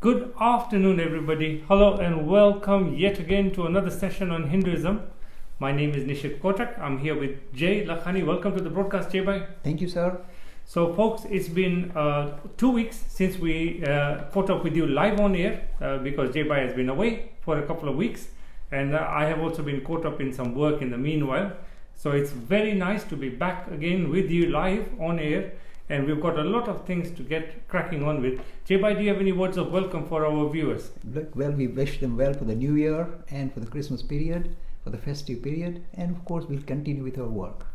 Good afternoon, everybody. Hello and welcome yet again to another session on Hinduism. My name is Nishit Kotak. I'm here with Jay Lakhani. Welcome to the broadcast, Jay Bhai. Thank you, sir. So, folks, it's been 2 weeks since we caught up with you live on air because Jay Bhai has been away for a couple of weeks, and I have also been caught up in some work in the meanwhile. So, it's very nice to be back again with you live on air. And we've got a lot of things to get cracking on with. Jay Bhai, do you have any words of welcome for our viewers? Well, we wish them well for the New Year and for the Christmas period, for the festive period, and of course we'll continue with our work.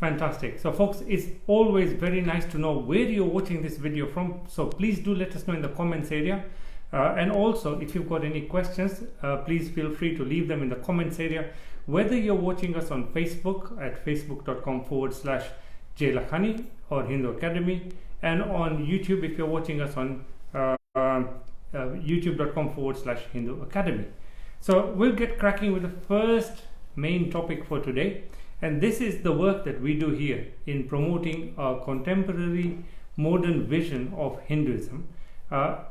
Fantastic. So folks, it's always very nice to know where you're watching this video from. So please do let us know in the comments area. And also, if you've got any questions, please feel free to leave them in the comments area. Whether you're watching us on Facebook at facebook.com/Jay Lakhani or Hindu Academy, and on YouTube if you're watching us on youtube.com/Hindu Academy. So we'll get cracking with the first main topic for today, and this is the work that we do here in promoting a contemporary modern vision of Hinduism.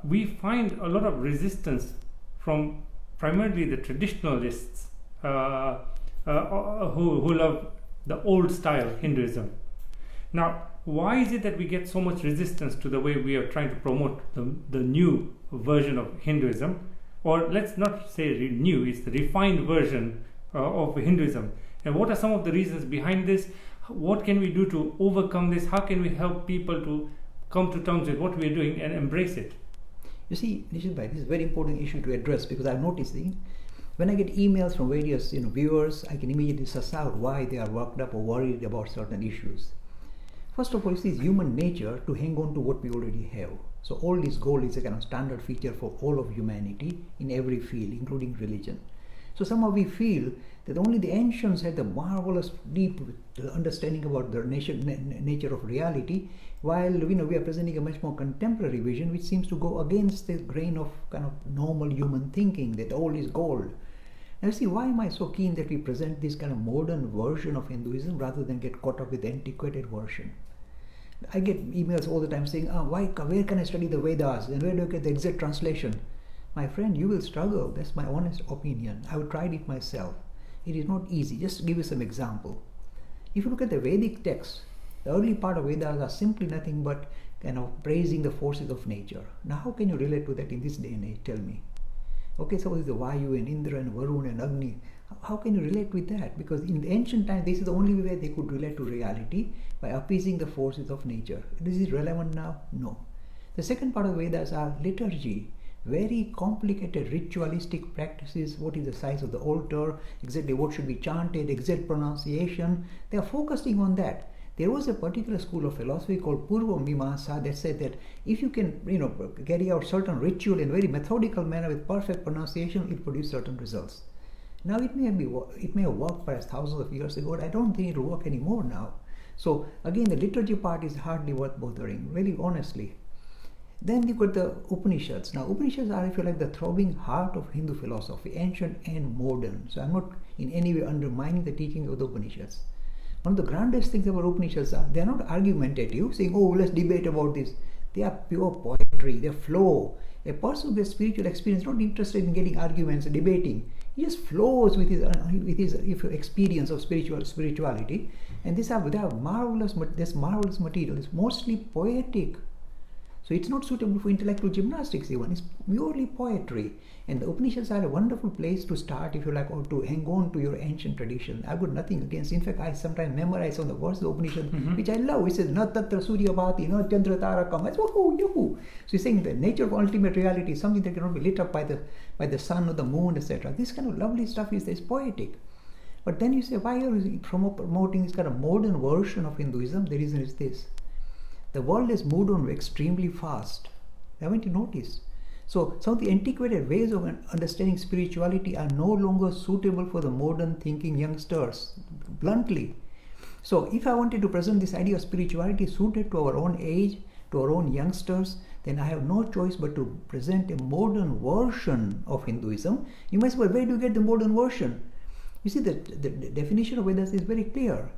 We find a lot of resistance from primarily the traditionalists who love the old style Hinduism. Now, why is it that we get so much resistance to the way we are trying to promote the new version of Hinduism? Or let's not say new, it's the refined version of Hinduism. And what are some of the reasons behind this? What can we do to overcome this? How can we help people to come to terms with what we are doing and embrace it? You see, Nishit Bhai, this is a very important issue to address because I'm noticing when I get emails from various viewers, I can immediately suss out why they are worked up or worried about certain issues. First of all, it's human nature to hang on to what we already have. So old is gold is a kind of standard feature for all of humanity in every field, including religion. So somehow we feel that only the ancients had the marvelous deep understanding about the nature of reality, while we are presenting a much more contemporary vision which seems to go against the grain of kind of normal human thinking that old is gold. Now you see, why am I so keen that we present this kind of modern version of Hinduism rather than get caught up with the antiquated version? I get emails all the time saying, where can I study the Vedas and where do I get the exact translation? My friend, you will struggle. That's my honest opinion. I have tried it myself. It is not easy. Just to give you some example. If you look at the Vedic texts, the early part of Vedas are simply nothing but kind of praising the forces of nature. Now how can you relate to that in this day and age? Tell me. Okay, so it's the Vayu and Indra and Varun and Agni. How can you relate with that? Because in the ancient times, this is the only way they could relate to reality, by appeasing the forces of nature. This is relevant now? No. The second part of Vedas are liturgy. Very complicated ritualistic practices. What is the size of the altar? Exactly what should be chanted? Exact pronunciation. They are focusing on that. There was a particular school of philosophy called Purva Mimamsa that said that if you can, carry out certain ritual in a very methodical manner with perfect pronunciation, it produces certain results. Now it may have worked perhaps thousands of years ago, but I don't think it will work anymore now. So again, the liturgy part is hardly worth bothering, really honestly. Then you got the Upanishads. Now Upanishads are, if you like, the throbbing heart of Hindu philosophy, ancient and modern. So I'm not in any way undermining the teaching of the Upanishads. One of the grandest things about Upanishads are, they are not argumentative, saying, let's debate about this. They are pure poetry, they flow. A person with spiritual experience is not interested in getting arguments or debating. He just flows with his experience of spirituality. And they have marvelous material. It's mostly poetic. So it's not suitable for intellectual gymnastics even. It's purely poetry. And the Upanishads are a wonderful place to start, if you like, or to hang on to your ancient tradition. I've got nothing against. In fact, I sometimes memorize on the verse of the Upanishad, which I love. It says, Na tatra surya bhati, na chandra tarakam. It's woohoo, yoo-hoo. So he's saying the nature of ultimate reality is something that cannot be lit up by the sun or the moon, etc. This kind of lovely stuff is poetic. But then you say, why are you promoting this kind of modern version of Hinduism? The reason is this. The world has moved on extremely fast. Haven't you noticed? So some of the antiquated ways of understanding spirituality are no longer suitable for the modern thinking youngsters, bluntly. So if I wanted to present this idea of spirituality suited to our own age, to our own youngsters, then I have no choice but to present a modern version of Hinduism. You must say, well, where do you get the modern version? You see, the definition of Vedas is very clear.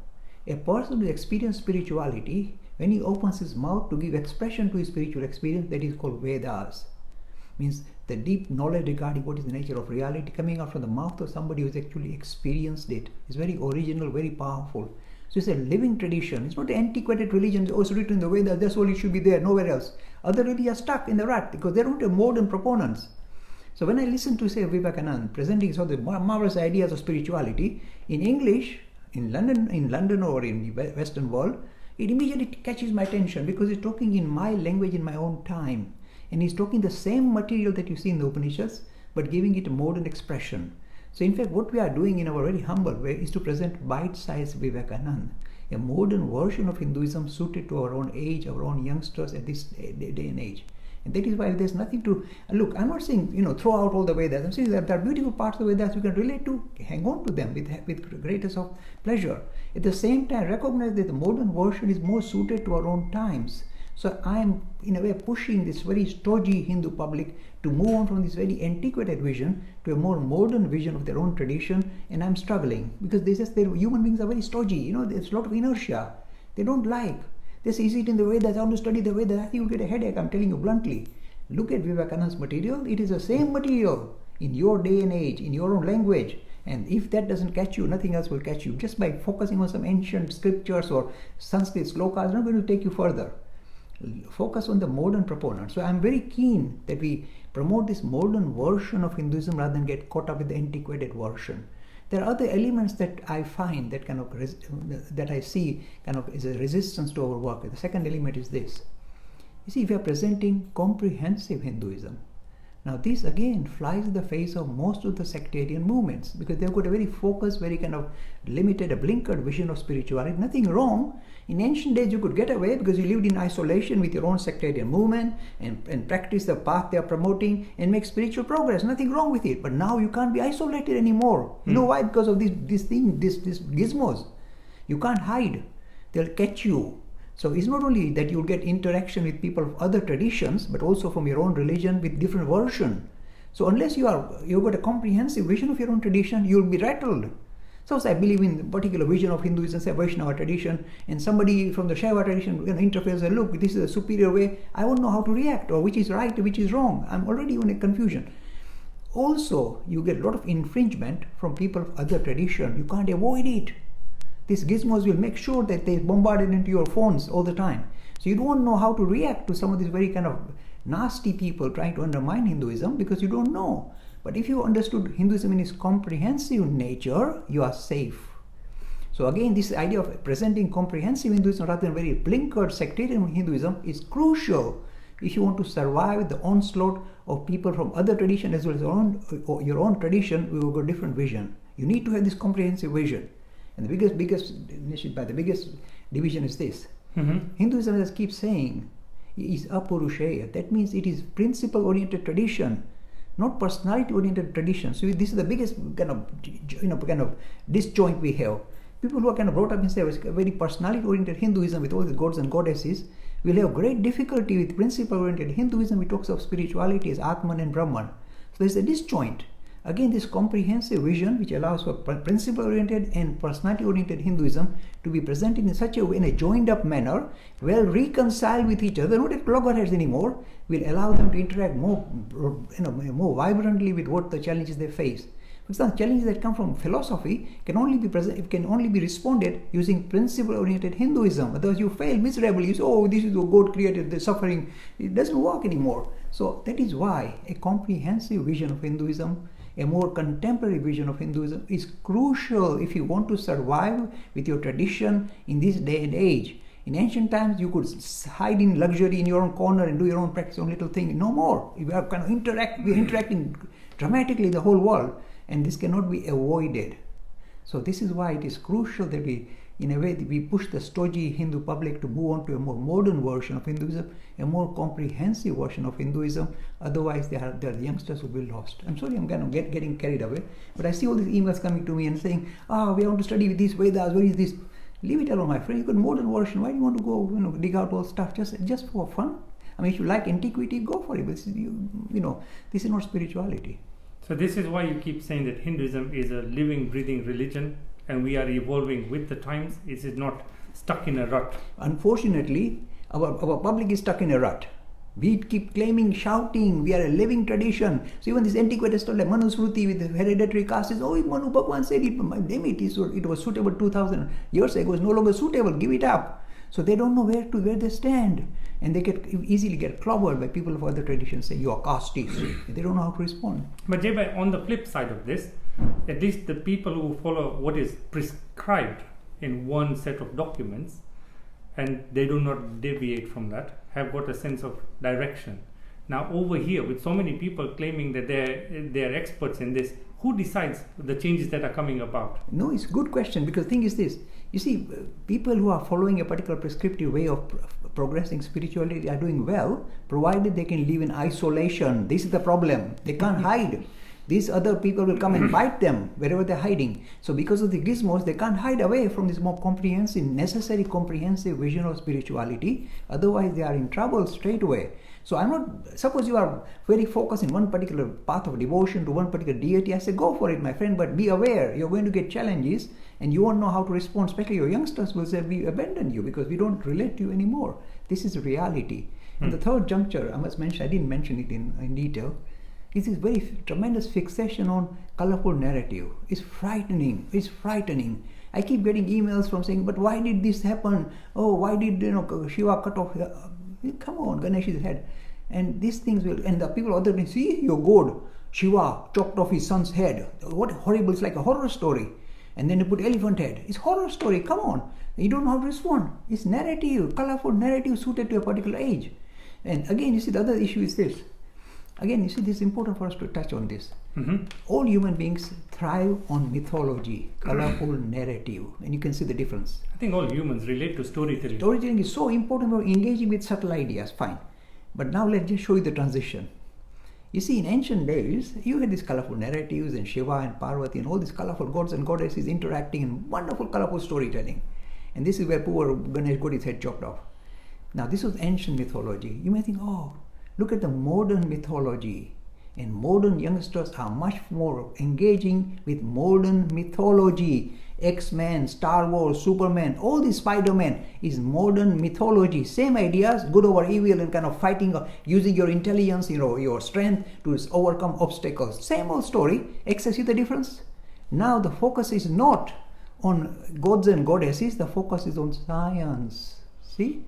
A person who experiences spirituality, when he opens his mouth to give expression to his spiritual experience, that is called Vedas. Means the deep knowledge regarding what is the nature of reality coming out from the mouth of somebody who's actually experienced it is very original, very powerful. So it's a living tradition. It's not an antiquated religion. It's also written in the way that that's all it should be there, nowhere else. Other religions are stuck in the rut because they don't have modern proponents. So when I listen to, say, Vivekananda presenting some of the marvelous ideas of spirituality in English, in London or in the Western world, it immediately catches my attention because he's talking in my language, in my own time. And he's talking the same material that you see in the Upanishads, but giving it a modern expression. So in fact, what we are doing in our very humble way is to present bite-sized Vivekananda, a modern version of Hinduism suited to our own age, our own youngsters at this day and age. And that is why there's nothing to, look, I'm not saying, throw out all the Vedas. I'm saying that there are beautiful parts of the Vedas you can relate to, hang on to them with greatest of pleasure. At the same time, recognize that the modern version is more suited to our own times. So I'm, in a way, pushing this very stodgy Hindu public to move on from this very antiquated vision to a more modern vision of their own tradition, and I'm struggling because human beings are very stodgy. There's a lot of inertia. They don't like. They say, is it in the way that I want to study the way that I think you'll get a headache? I'm telling you bluntly. Look at Vivekananda's material. It is the same material in your day and age, in your own language. And if that doesn't catch you, nothing else will catch you. Just by focusing on some ancient scriptures or Sanskrit slokas, is not going to take you further. Focus on the modern proponent. So I'm very keen that we promote this modern version of Hinduism rather than get caught up with the antiquated version. There are other elements that I find that that I see is a resistance to our work. The second element is this. You see, we are presenting comprehensive Hinduism. Now this again flies in the face of most of the sectarian movements because they've got a very focused, very limited, a blinkered vision of spirituality. Nothing wrong. In ancient days you could get away because you lived in isolation with your own sectarian movement and practice the path they are promoting and make spiritual progress. Nothing wrong with it. But now you can't be isolated anymore. You know why? Because of these gizmos. You can't hide. They'll catch you. So it's not only that you'll get interaction with people of other traditions, but also from your own religion with different version. So unless you've got a comprehensive vision of your own tradition, you'll be rattled. Suppose I believe in a particular vision of Hinduism, say Vaishnava tradition, and somebody from the Shaiva tradition interferes and look, this is a superior way. I won't know how to react or which is right, which is wrong. I'm already in a confusion. Also, you get a lot of infringement from people of other tradition. You can't avoid it. These gizmos will make sure that they bombard it into your phones all the time. So you don't know how to react to some of these very nasty people trying to undermine Hinduism because you don't know. But if you understood Hinduism in its comprehensive nature, you are safe. So again, this idea of presenting comprehensive Hinduism rather than very blinkered sectarian Hinduism is crucial if you want to survive the onslaught of people from other tradition as well as your own tradition with a different vision. You need to have this comprehensive vision. And the biggest division is this. Hinduism, as I keep saying, is apurusheya. That means it is principle-oriented tradition, not personality-oriented tradition. So this is the biggest disjoint we have. People who are brought up in a very personality-oriented Hinduism with all the gods and goddesses will have great difficulty with principle-oriented Hinduism, which talks of spirituality as Atman and Brahman. So there's a disjoint. Again, this comprehensive vision which allows for principle-oriented and personality-oriented Hinduism to be presented in such a way, in a joined-up manner, well reconciled with each other, not at loggerheads anymore, will allow them to interact more vibrantly with what the challenges they face. For example, challenges that come from philosophy can only be responded using principle-oriented Hinduism. Otherwise, you fail miserably. You say, "Oh, this is what God created, the suffering." It doesn't work anymore. So that is why a comprehensive vision of Hinduism, a more contemporary vision of Hinduism is crucial if you want to survive with your tradition in this day and age. In ancient times, you could hide in luxury in your own corner and do your own practice, own little thing. No more. We are interacting dramatically the whole world, and this cannot be avoided. So this is why it is crucial that we push the stodgy Hindu public to move on to a more modern version of Hinduism, a more comprehensive version of Hinduism. Otherwise, the youngsters will be lost. I'm sorry, I'm getting carried away, but I see all these emails coming to me and saying, we want to study with these Vedas. Where is this? Leave it alone, my friend. You got modern version. Why do you want to go, dig out all stuff just for fun? I mean, if you like antiquity, go for it. But this is not spirituality. So this is why you keep saying that Hinduism is a living, breathing religion, and we are evolving with the times. It is not stuck in a rut. Unfortunately, our public is stuck in a rut. We keep claiming, shouting, we are a living tradition. So even this antiquated story like Manusmriti with the hereditary caste is, oh, Manu Bhagwan said it, damn it was suitable 2000 years ago, it's no longer suitable, give it up. So they don't know where they stand. And they easily get clobbered by people of other traditions saying, you are casteist. They don't know how to respond. But Jay, on the flip side of this, at least the people who follow what is prescribed in one set of documents, and they do not deviate from that, have got a sense of direction. Now over here, with so many people claiming that they're experts in this, who decides the changes that are coming about? No, it's a good question, because the thing is this. You see, people who are following a particular prescriptive way of progressing spiritually are doing well, provided they can live in isolation. This is the problem. They can't hide. These other people will come and bite them wherever they're hiding. So because of the gizmos, they can't hide away from this more necessary comprehensive vision of spirituality. Otherwise, they are in trouble straight away. So suppose you are very focused in one particular path of devotion to one particular deity, I say, go for it, my friend, but be aware, you're going to get challenges and you won't know how to respond, especially your youngsters will say, we abandon you because we don't relate to you anymore. This is reality. And the third juncture, I must mention, I didn't mention it in detail, is this very tremendous fixation on colorful narrative. It's frightening. It's frightening. I keep getting emails from saying, but why did this happen? Oh, why did Shiva cut off? Come on, Ganesh's head. And these things will, and the people other than see your god, Shiva chopped off his son's head. What horrible! It's like a horror story. And then they put elephant head. It's horror story. Come on, you don't know how to respond. It's narrative, colorful narrative suited to a particular age. And again, you see, the other issue is this. Again, you see, this is important for us to touch on this. Mm-hmm. All human beings thrive on mythology, colorful narrative, and you can see the difference. I think all humans relate to storytelling. Storytelling is so important for engaging with subtle ideas, fine. But now let's just show you the transition. You see, in ancient days, you had these colorful narratives and Shiva and Parvati and all these colorful gods and goddesses interacting in wonderful, colorful storytelling. And this is where poor Ganesh got his head chopped off. Now, this was ancient mythology. You may think, oh, look at the modern mythology. And modern youngsters are much more engaging with modern mythology. X-Men, Star Wars, Superman, all these Spider-Man is modern mythology. Same ideas, good over evil and kind of fighting, using your intelligence, your strength to overcome obstacles. Same old story, except see the difference? Now the focus is not on gods and goddesses, the focus is on science. See?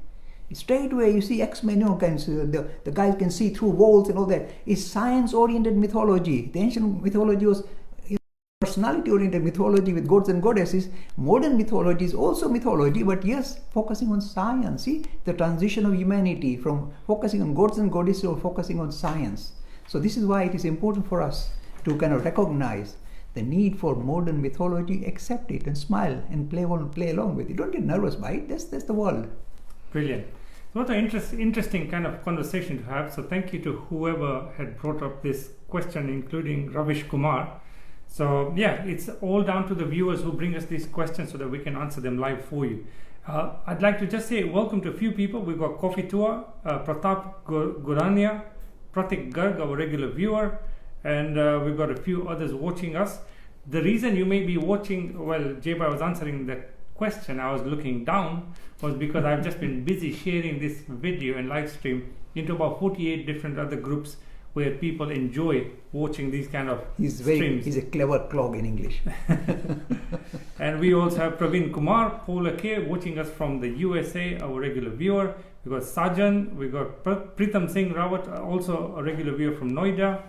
Straight away you see X-Men, the guys can see through walls and all that. It's science-oriented mythology. The ancient mythology was personality-oriented mythology with gods and goddesses. Modern mythology is also mythology, but yes, focusing on science. See, the transition of humanity from focusing on gods and goddesses to focusing on science. So this is why it is important for us to kind of recognize the need for modern mythology, accept it and smile and play along with it. Don't get nervous by it. That's the world. Brilliant. So what an interesting kind of conversation to have. So thank you to whoever had brought up this question, including Ravish Kumar. So yeah, it's all down to the viewers who bring us these questions so that we can answer them live for you. I'd like to just say welcome to a few people. We've got Coffee Tour, Pratap Gurania, Pratik Garg, our regular viewer, and we've got a few others watching us. The reason you may be watching, well, Jeba was answering the question, I was looking down, was because I've just been busy sharing this video and live stream into about 48 different other groups where people enjoy watching these kind of streams. He's a clever clog in English. And we also have Praveen Kumar, Paula K, watching us from the USA, our regular viewer. We've got Sajan, we've got Pritam Singh Rawat, also a regular viewer from Noida,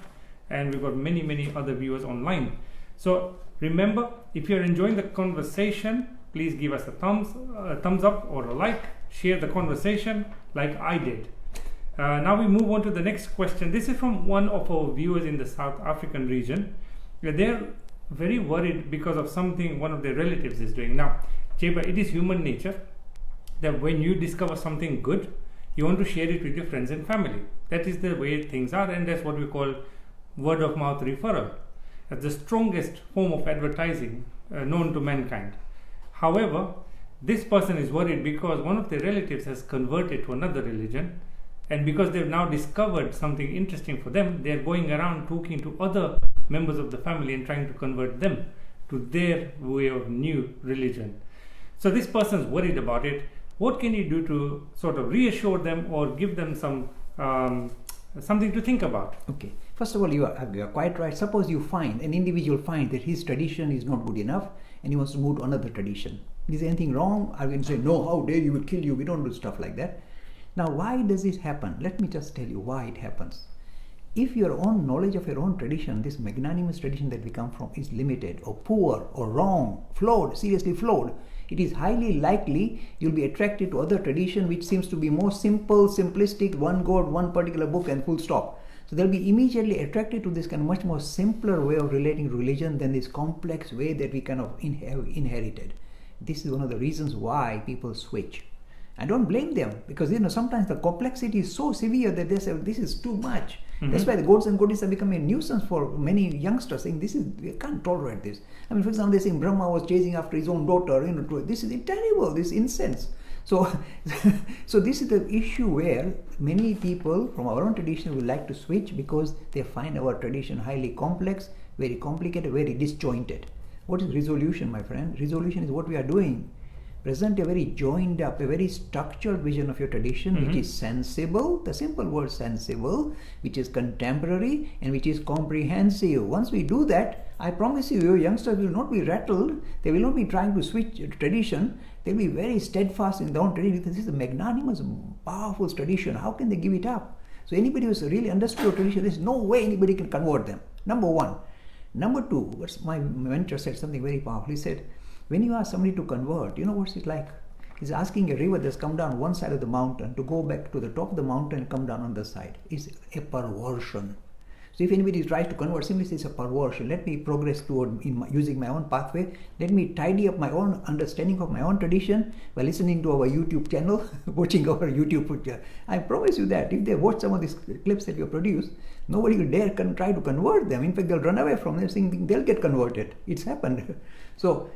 and we've got many other viewers online. So remember, if you're enjoying the conversation, please give us a thumbs up or a like, share the conversation like I did. Now we move on to the next question. This is from one of our viewers in the South African region. They're very worried because of something one of their relatives is doing. Now, Jeba, it is human nature that when you discover something good, you want to share it with your friends and family. That is the way things are, and that's what we call word of mouth referral. That's the strongest form of advertising known to mankind. However, this person is worried because one of their relatives has converted to another religion, and because they've now discovered something interesting for them, they're going around talking to other members of the family and trying to convert them to their way of new religion. So this person's worried about it. What can you do to sort of reassure them or give them some something to think about. Okay. First of all, you are quite right. Suppose you find an individual finds that his tradition is not good enough and he wants to move to another tradition. Is there anything wrong? I can say, no, how dare you, will kill you. We don't do stuff like that. Now, why does this happen? Let me just tell you why it happens. If your own knowledge of your own tradition, this magnanimous tradition that we come from, is limited or poor or wrong, flawed, seriously flawed, it is highly likely you'll be attracted to other tradition which seems to be more simple, simplistic, one God, one particular book and full stop. So they'll be immediately attracted to this kind of much more simpler way of relating to religion than this complex way that we kind of have inherited. This is one of the reasons why people switch. I don't blame them, because sometimes the complexity is so severe that they say this is too much. Mm-hmm. That's why the gods and goddesses have become a nuisance for many youngsters, saying we can't tolerate this. I mean, for example, they say Brahma was chasing after his own daughter. This is terrible. This is incense. So, so this is the issue where many people from our own tradition would like to switch because they find our tradition highly complex, very complicated, very disjointed. What is resolution, my friend? Resolution is what we are doing. Present a very joined up, a very structured vision of your tradition, mm-hmm. which is sensible, the simple word sensible, which is contemporary and which is comprehensive. Once we do that, I promise you, your youngsters will not be rattled. They will not be trying to switch tradition. They will be very steadfast in their own tradition. This is a magnanimous, powerful tradition. How can they give it up? So anybody who has really understood your tradition, there's no way anybody can convert them. Number one. Number two, my mentor said something very powerful. He said, when you ask somebody to convert, what's it like? He's asking a river that's come down one side of the mountain to go back to the top of the mountain and come down on the side. It's a perversion. So if anybody tries to convert, simply say it's a perversion. Let me progress toward using my own pathway. Let me tidy up my own understanding of my own tradition by listening to our YouTube channel, watching our YouTube. I promise you that if they watch some of these clips that you produce, nobody will dare try to convert them. In fact, they'll run away from them, thinking they'll get converted. It's happened. So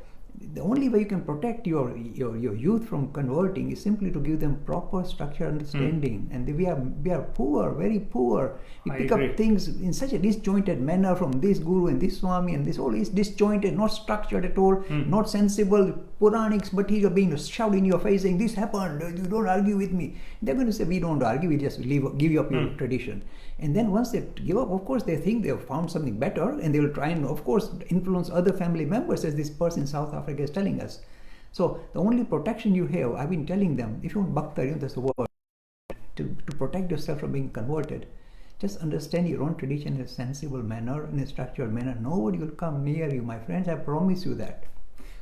the only way you can protect your youth from converting is simply to give them proper structured understanding. And we are poor, very poor. We pick up things in such a disjointed manner from this guru and this swami, and this all is disjointed, not structured at all, not sensible. Puranics material being shoved in your face, saying this happened, you don't argue with me. They're going to say, we don't argue, we just give you up your tradition. And then once they give up, of course, they think they have found something better, and they will try and, of course, influence other family members, as this person in South Africa is telling us. So the only protection you have, I've been telling them, if you want bhakta, that's the word, to protect yourself from being converted, just understand your own tradition in a sensible manner, in a structured manner. Nobody will come near you, my friends, I promise you that.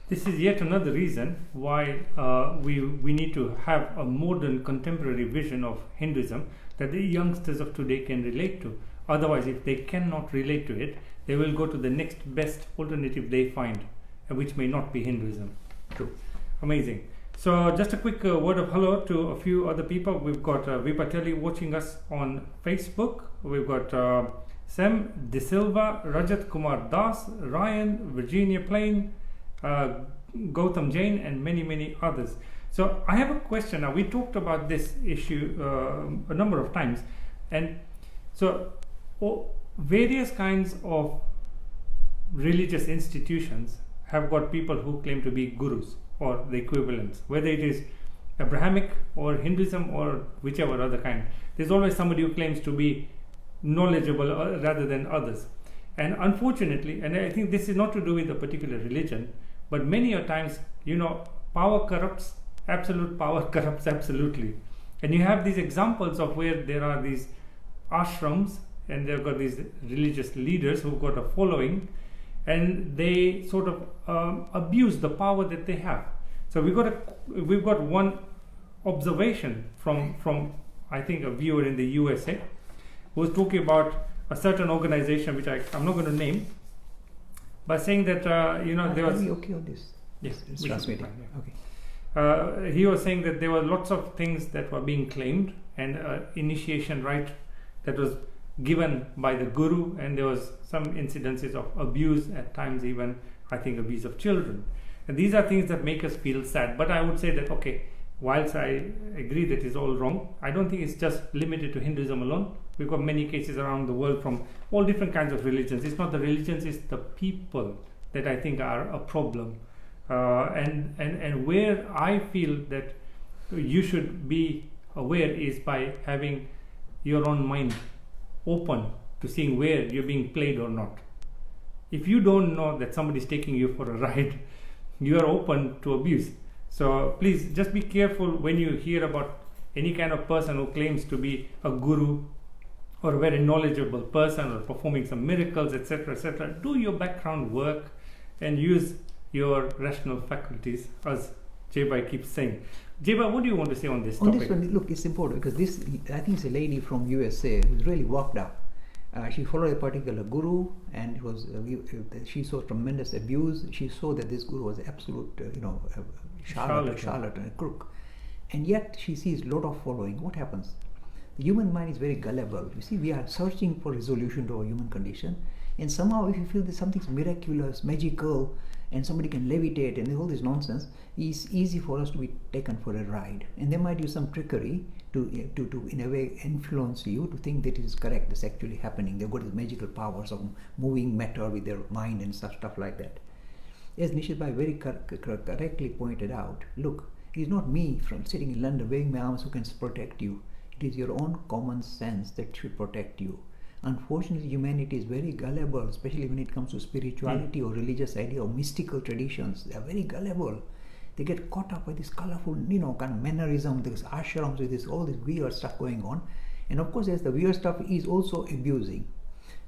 This is yet another reason why we need to have a modern contemporary vision of Hinduism that the youngsters of today can relate to. Otherwise, if they cannot relate to it, they will go to the next best alternative they find, which may not be Hinduism. True. Amazing. So just a quick word of hello to a few other people. We've got Vipateli watching us on Facebook. We've got Sam De Silva, Rajat Kumar Das, Ryan, Virginia Plain, Gautam Jain, and many others. So I have a question. Now, we talked about this issue a number of times, and so various kinds of religious institutions have got people who claim to be gurus or the equivalents, whether it is Abrahamic or Hinduism or whichever other kind. There's always somebody who claims to be knowledgeable rather than others. And unfortunately, and I think this is not to do with a particular religion, but many a times, power corrupts, absolute power corrupts absolutely. And you have these examples of where there are these ashrams and they've got these religious leaders who've got a following, and they sort of abuse the power that they have. So we've got one observation from I think a viewer in the USA who was talking about a certain organization which I'm not going to name, by saying that there was. Are we okay on this? Yes, it's transmitting. Okay. He was saying that there were lots of things that were being claimed, and initiation rite that was given by the guru, and there was some incidences of abuse at times, even I think abuse of children. And these are things that make us feel sad. But I would say that, okay, whilst I agree that is all wrong, I don't think it's just limited to Hinduism alone. We've got many cases around the world from all different kinds of religions. It's not the religions, it's the people that I think are a problem. And where I feel that you should be aware is by having your own mind open to seeing where you're being played or not. If you don't know that somebody's taking you for a ride, you are open to abuse. So please just be careful when you hear about any kind of person who claims to be a guru or a very knowledgeable person or performing some miracles, etc., etc. Do your background work and use your rational faculties, as Jaybai keeps saying. Jaybai, what do you want to say on this topic? On this one, look, it's important because this, I think it's a lady from USA who's really worked up. She followed a particular guru, and it was she saw tremendous abuse. She saw that this guru was absolute, charlatan, a crook, and yet she sees a lot of following. What happens? The human mind is very gullible. You see, we are searching for resolution to our human condition, and somehow if you feel that something's miraculous, magical, and somebody can levitate and all this nonsense, it's easy for us to be taken for a ride. And they might use some trickery to in a way influence you to think that it is correct, it's actually happening. They've got these magical powers of moving matter with their mind and stuff like that. As Nishit Bhai very correctly pointed out, look, it is not me from sitting in London waving my arms who can protect you. It is your own common sense that should protect you. Unfortunately, humanity is very gullible, especially when it comes to spirituality or religious idea or mystical traditions. They are very gullible. They get caught up with this colorful, kind of mannerism, this ashrams with this all this weird stuff going on. And of course, there's the weird stuff is also abusing.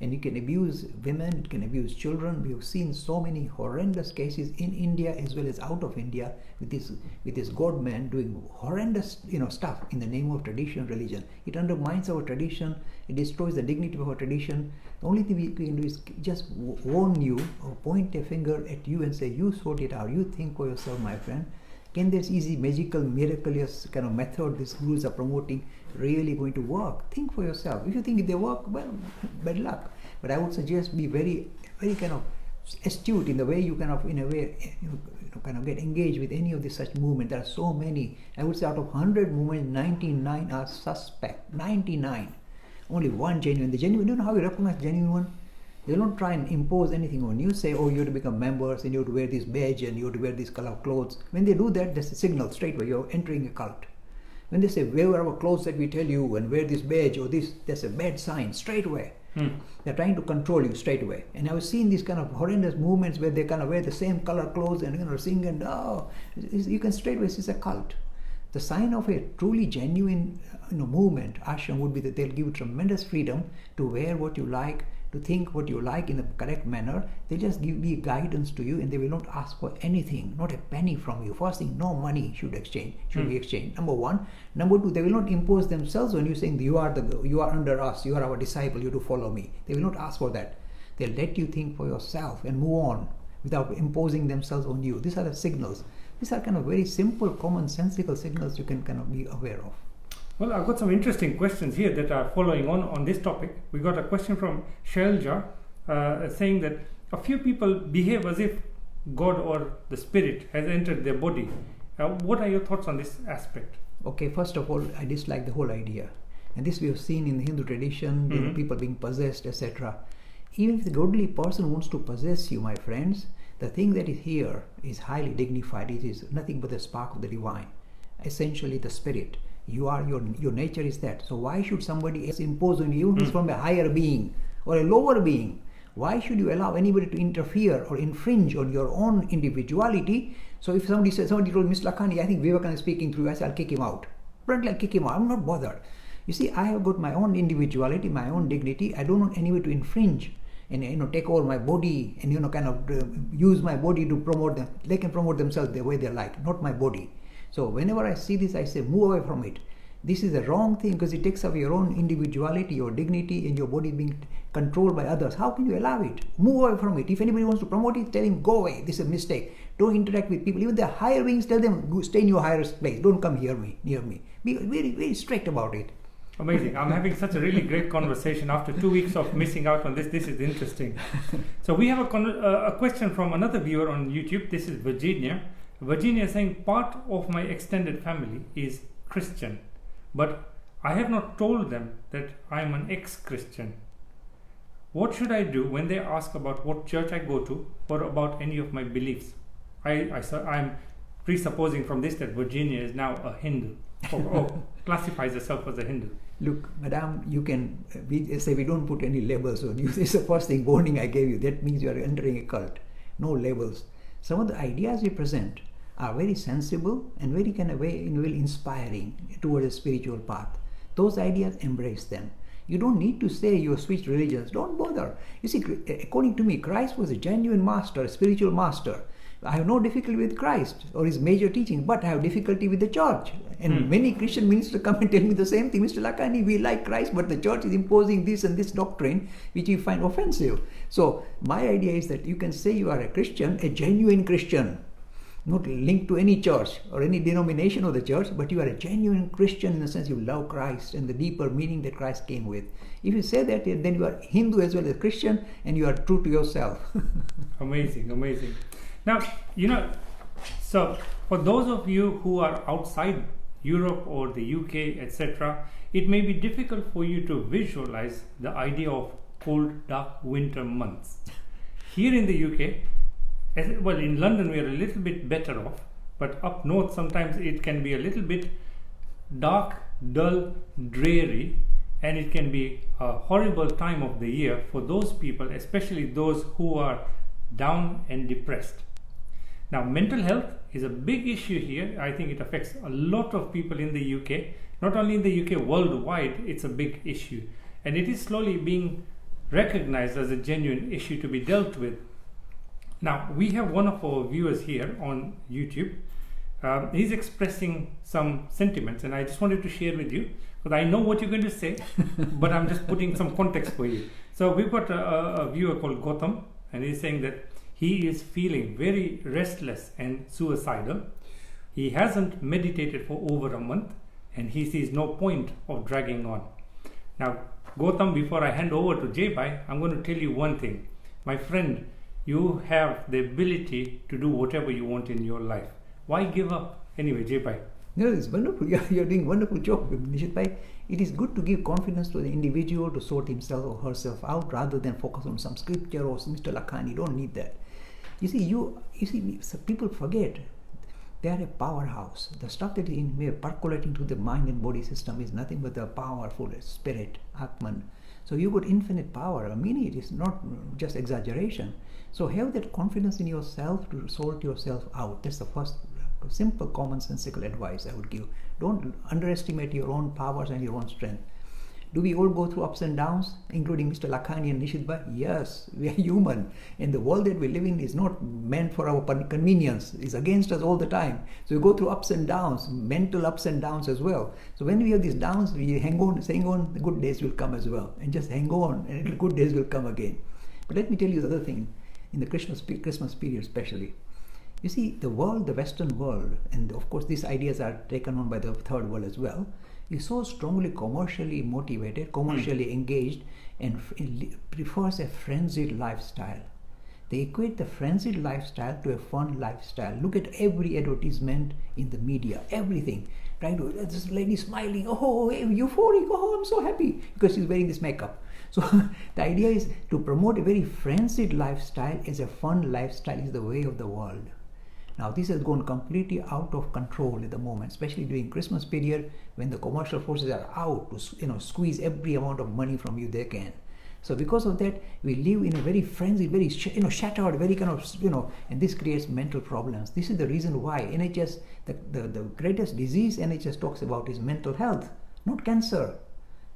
And you can abuse women, you can abuse children. We have seen so many horrendous cases in India as well as out of India with this God man doing horrendous stuff in the name of tradition, religion. It undermines our tradition. It destroys the dignity of our tradition. The only thing we can do is just warn you or point a finger at you and say, you sort it out. You think for yourself, my friend. Can this easy, magical, miraculous kind of method these gurus are promoting really going to work? Think for yourself. If you think they work, well, bad luck. But I would suggest be very, very kind of astute in the way you kind of, in a way, kind of get engaged with any of this such movement. There are so many. I would say out of 100 movements, 99 are suspect. 99. Only one genuine. The genuine, you know how you recognize genuine one? They don't try and impose anything on you, say, oh, you have to become members and you have to wear this badge and you have to wear this color of clothes. When they do that, that's a signal straight away, you're entering a cult. When they say, wear our clothes that we tell you and wear this badge or this, that's a bad sign, straight away. They're trying to control you straight away. And I've seen these kind of horrendous movements where they kind of wear the same color clothes and sing and you can straight away see it's a cult. The sign of a truly genuine movement, ashram, would be that they'll give you tremendous freedom to wear what you like, to think what you like in the correct manner. They just give me guidance to you and they will not ask for anything, not a penny from you. First thing, no money should be exchanged. Number one. Number two, they will not impose themselves on you saying you are under us, you are our disciple, you do follow me. They will not ask for that. They'll let you think for yourself and move on without imposing themselves on you. These are the signals. These are kind of very simple, commonsensical signals you can kind of be aware of. Well, I've got some interesting questions here that are following on this topic. We got a question from Shelja saying that a few people behave as if God or the spirit has entered their body. What are your thoughts on this aspect? Okay, first of all, I dislike the whole idea. And this we have seen in the Hindu tradition, people being possessed, etc. Even if the godly person wants to possess you, my friends, the thing that is here is highly dignified. It is nothing but the spark of the divine, essentially the spirit. You are your nature is that. So why should somebody else impose on you who's from a higher being or a lower being? Why should you allow anybody to interfere or infringe on your own individuality? So if somebody told Miss Lakhani, I think Vivekananda is speaking through you, I say, I'll kick him out. Frankly, I'll kick him out. I'm not bothered. You see, I have got my own individuality, my own dignity. I don't want anybody to infringe and take over my body and kind of use my body to promote them. They can promote themselves the way they like, not my body. So whenever I see this, I say, move away from it. This is a wrong thing because it takes away your own individuality, your dignity, and your body being controlled by others. How can you allow it? Move away from it. If anybody wants to promote it, tell him, go away. This is a mistake. Don't interact with people. Even the higher beings, tell them, go, stay in your higher place. Don't come near me. Be very, very strict about it. Amazing. I'm having such a really great conversation after 2 weeks of missing out on this. This is interesting. So we have a question from another viewer on YouTube. This is Virginia. Virginia is saying, part of my extended family is Christian, but I have not told them that I am an ex-Christian. What should I do when they ask about what church I go to or about any of my beliefs? I'm presupposing from this that Virginia is now a Hindu or classifies herself as a Hindu. Look, madam, you can say we don't put any labels on you. This is the first thing warning I gave you. That means you are entering a cult. No labels. Some of the ideas we present are very sensible and very kind of way inspiring toward a spiritual path. Those ideas, embrace them. You don't need to say you switched religions. Don't bother. You see, according to me, Christ was a genuine master, a spiritual master. I have no difficulty with Christ or his major teaching, but I have difficulty with the church. And many Christian ministers come and tell me the same thing. Mr. Lakhani, we like Christ, but the church is imposing this and this doctrine, which we find offensive. So my idea is that you can say you are a Christian, a genuine Christian, not linked to any church or any denomination of the church, but you are a genuine Christian in the sense you love Christ and the deeper meaning that Christ came with. If you say that, then you are Hindu as well as Christian, and you are true to yourself. Amazing, amazing. Now, so for those of you who are outside Europe or the UK, etc., it may be difficult for you to visualize the idea of cold, dark winter months. Here in the UK, well, in London we are a little bit better off, but up north sometimes it can be a little bit dark, dull, dreary, and it can be a horrible time of the year for those people, especially those who are down and depressed. Now, mental health is a big issue here. I think it affects a lot of people in the UK. Not only in the UK, worldwide, it's a big issue. And it is slowly being recognized as a genuine issue to be dealt with. Now, we have one of our viewers here on YouTube. He's expressing some sentiments, and I just wanted to share with you, because I know what you're going to say, but I'm just putting some context for you. So we've got a viewer called Gautam, and he's saying that he is feeling very restless and suicidal. He hasn't meditated for over a month, and he sees no point of dragging on. Now, Gautam, before I hand over to Jay-Bhai, I'm going to tell you one thing. My friend, you have the ability to do whatever you want in your life. Why give up? Anyway, Jay-Bhai. No, it's wonderful. You're doing a wonderful job, Nishit. It is good to give confidence to the individual to sort himself or herself out rather than focus on some scripture or Mr. Lakhani. You don't need that. You see, people forget they are a powerhouse. The stuff that is percolating through the mind and body system is nothing but the powerful spirit, Atman. So you got infinite power. I mean, it is not just exaggeration. So have that confidence in yourself to sort yourself out. That's the first simple, commonsensical advice I would give. Don't underestimate your own powers and your own strength. Do we all go through ups and downs, including Mr. Lakhani and Nishit Bhai? Yes, we are human. And the world that we live in is not meant for our convenience. It's against us all the time. So we go through ups and downs, mental ups and downs as well. So when we have these downs, we hang on, saying on, the good days will come as well. And just hang on, and the good days will come again. But let me tell you the other thing, in the Christmas period especially. You see, the world, the Western world, and of course these ideas are taken on by the third world as well, is so strongly commercially motivated, commercially engaged, and prefers a frenzied lifestyle. They equate the frenzied lifestyle to a fun lifestyle. Look at every advertisement in the media, everything. Trying to, this lady smiling, oh, euphoric, oh, I'm so happy, because she's wearing this makeup. So the idea is to promote a very frenzied lifestyle as a fun lifestyle is the way of the world. Now this has gone completely out of control at the moment, especially during Christmas period when the commercial forces are out to squeeze every amount of money from you they can. So because of that, we live in a very frenzied, very shattered, very kind of and this creates mental problems. This is the reason why NHS, the greatest disease NHS talks about is mental health, not cancer.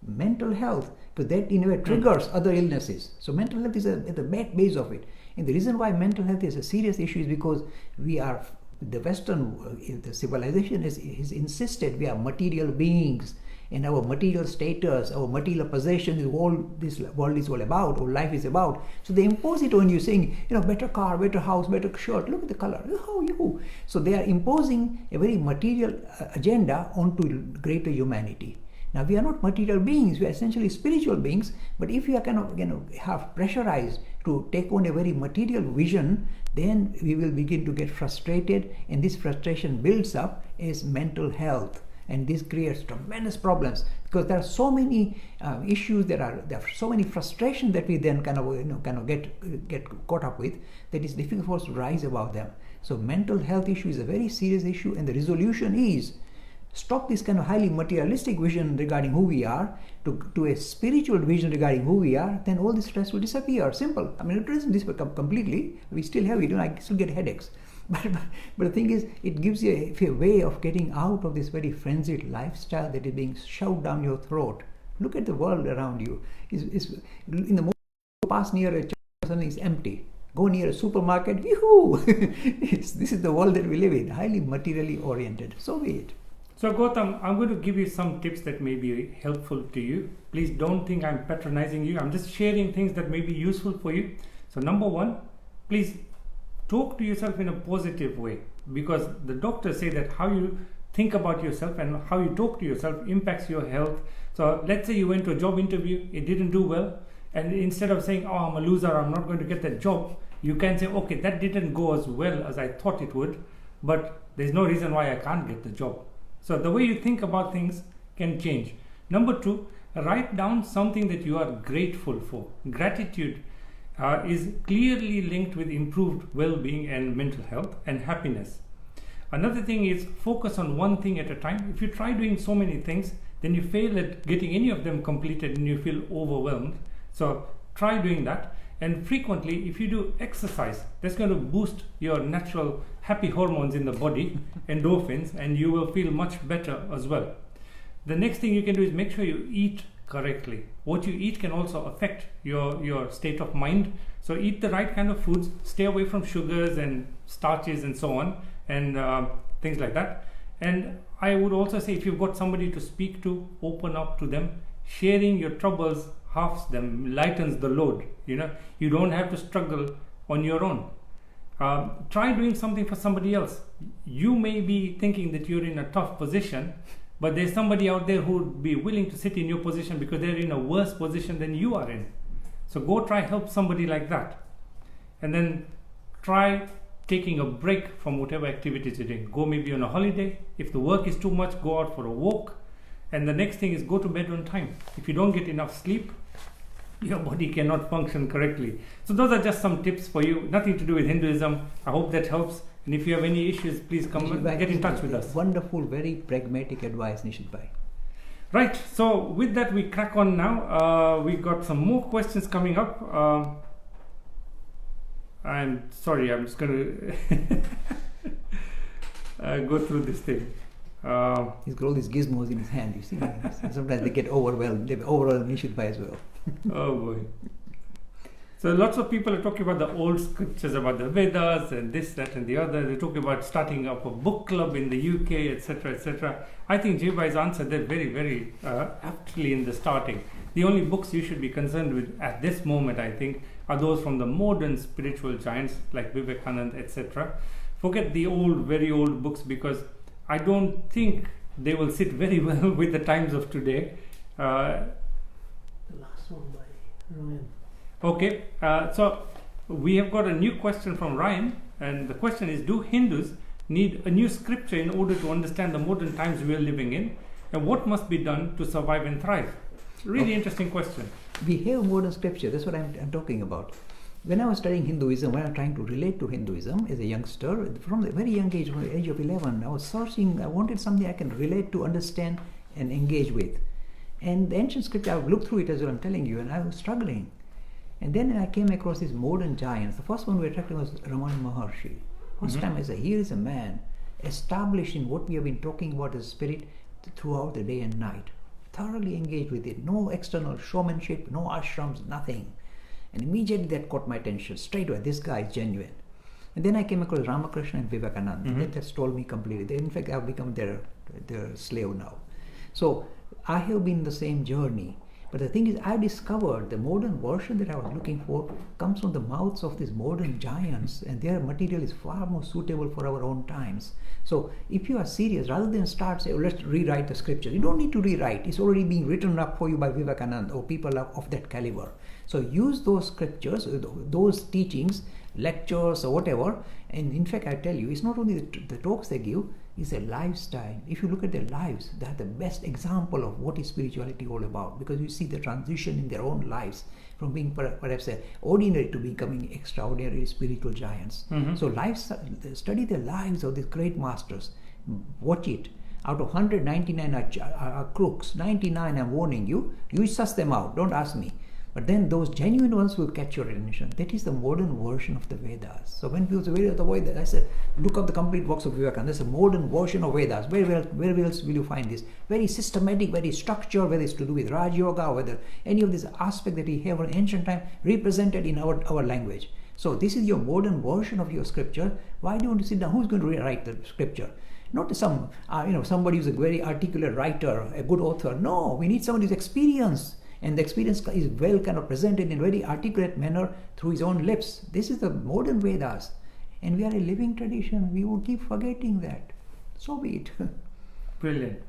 Mental health, because that in a way triggers other illnesses. So mental health is at the base of it. And the reason why mental health is a serious issue is because we are, the Western, the civilization has insisted we are material beings, and our material status, our material possession is all this world is all about, or life is about. So they impose it on you, saying, better car, better house, better shirt, look at the color, how you. So they are imposing a very material agenda onto greater humanity. Now we are not material beings, we are essentially spiritual beings, but if we are kind of have pressurized to take on a very material vision, then we will begin to get frustrated, and this frustration builds up as mental health, and this creates tremendous problems because there are so many issues, there are so many frustrations that we then kind of get caught up with that it's difficult for us to rise above them. So mental health issue is a very serious issue, and the resolution is stop this kind of highly materialistic vision regarding who we are to a spiritual vision regarding who we are, then all this stress will disappear. Simple. I mean, it doesn't disappear completely. We still have it. I still get headaches. But the thing is, it gives you a way of getting out of this very frenzied lifestyle that is being shoved down your throat. Look at the world around you. In the most pass near a church, something is empty. Go near a supermarket, yoo-hoo! This is the world that we live in, highly materially oriented. So be it. So Gautam, I'm going to give you some tips that may be helpful to you. Please don't think I'm patronizing you. I'm just sharing things that may be useful for you. So number one, please talk to yourself in a positive way, because the doctors say that how you think about yourself and how you talk to yourself impacts your health. So let's say you went to a job interview, it didn't do well, and instead of saying, oh, I'm a loser, I'm not going to get that job, you can say, okay, that didn't go as well as I thought it would, but there's no reason why I can't get the job. So the way you think about things can change. Number two, write down something that you are grateful for. Gratitude is clearly linked with improved well-being and mental health and happiness. Another thing is focus on one thing at a time. If you try doing so many things, then you fail at getting any of them completed and you feel overwhelmed. So try doing that. And frequently, if you do exercise, that's going to boost your natural happy hormones in the body, endorphins, and you will feel much better as well. The next thing you can do is make sure you eat correctly. What you eat can also affect your state of mind. So eat the right kind of foods, stay away from sugars and starches and so on, and things like that. And I would also say, if you've got somebody to speak to, open up to them. Sharing your troubles halves them, lightens the load. You don't have to struggle on your own. Try doing something for somebody else. You may be thinking that you're in a tough position, but there's somebody out there who would be willing to sit in your position because they're in a worse position than you are in. So go try help somebody like that. And then try taking a break from whatever activities you're doing. Go maybe on a holiday. If the work is too much, go out for a walk. And the next thing is go to bed on time. If you don't get enough sleep, your body cannot function correctly. So those are just some tips for you. Nothing to do with Hinduism. I hope that helps. And if you have any issues, please come get in touch with us. Wonderful, very pragmatic advice, Nishit Bhai. Right. So with that, we crack on now. We got some more questions coming up. I'm sorry. I'm just going to go through this thing. He's got all these gizmos in his hand, you see. Sometimes they get overwhelmed. They overwhelm Nishit Bhai as well. Oh boy. So lots of people are talking about the old scriptures, about the Vedas and this, that and the other. They're talking about starting up a book club in the UK, etc., etc. I think Jay Bhai's answered that very, very aptly in the starting. The only books you should be concerned with at this moment, I think, are those from the modern spiritual giants like Vivekananda, etc. Forget the old, very old books, because I don't think they will sit very well with the times of today. The last one by Ryan. Okay, so we have got a new question from Ryan, and the question is, do Hindus need a new scripture in order to understand the modern times we are living in, and what must be done to survive and thrive? Really interesting question. We have modern scripture, that's what I'm talking about. When I was studying Hinduism, when I was trying to relate to Hinduism as a youngster, from the very young age, from the age of 11, I was searching, I wanted something I can relate to, understand, and engage with. And the ancient scripture, I looked through it as well, I'm telling you, and I was struggling. And then I came across these modern giants. The first one we were attracted was Ramana Maharshi. First time I said, here is a man established in what we have been talking about as spirit throughout the day and night. Thoroughly engaged with it. No external showmanship, no ashrams, nothing. And immediately that caught my attention. Straight away, this guy is genuine. And then I came across Ramakrishna and Vivekananda. That stole me completely. In fact, I've become their slave now. So I have been the same journey. But the thing is, I discovered the modern version that I was looking for comes from the mouths of these modern giants, and their material is far more suitable for our own times. So if you are serious, rather than start saying, oh, let's rewrite the scripture, you don't need to rewrite. It's already being written up for you by Vivekananda or people of that caliber. So use those scriptures, those teachings, lectures or whatever. And in fact, I tell you, it's not only the talks they give, it's a lifestyle. If you look at their lives, they are the best example of what is spirituality all about, because you see the transition in their own lives from being perhaps ordinary to becoming extraordinary spiritual giants. So study the lives of these great masters. Watch it. Out of 199 are crooks. 99, I'm warning you. You suss them out. Don't ask me. But then those genuine ones will catch your attention. That is the modern version of the Vedas. So when people say, where are the Vedas? I said, look up the complete works of Vivekananda. That's a modern version of Vedas. Where else will you find this? Very systematic, very structured, whether it's to do with Raj Yoga, whether any of this aspect that we have in ancient time represented in our language. So this is your modern version of your scripture. Why do you want to sit down? Who's going to write the scripture? Not some, somebody who's a very articulate writer, a good author. No, we need somebody who's experienced. And the experience is well kind of presented in a very articulate manner through his own lips. This is the modern Vedas. And we are a living tradition. We will keep forgetting that. So be it. Brilliant.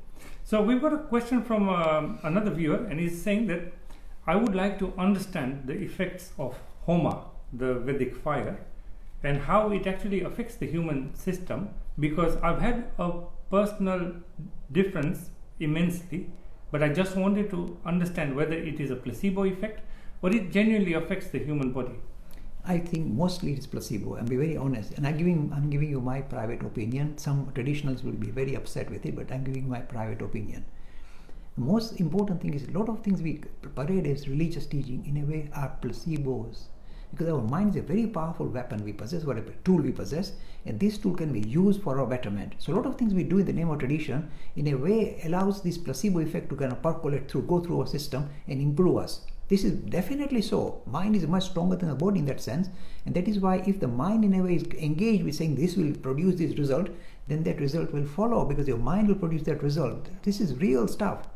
So we've got a question from another viewer, and he's saying that I would like to understand the effects of Homa, the Vedic fire, and how it actually affects the human system, because I've had a personal difference immensely, but I just wanted to understand whether it is a placebo effect or it genuinely affects the human body. I think mostly it's placebo. I'll be very honest. And I'm giving you my private opinion. Some traditionals will be very upset with it, but I'm giving my private opinion. The most important thing is a lot of things we parade as religious teaching in a way are placebos. Because our mind is a very powerful weapon we possess, whatever tool we possess, and this tool can be used for our betterment. So a lot of things we do in the name of tradition, in a way, allows this placebo effect to kind of percolate through, go through our system and improve us. This is definitely so. Mind is much stronger than the body in that sense, and that is why if the mind in a way is engaged with saying this will produce this result, then that result will follow because your mind will produce that result. This is real stuff.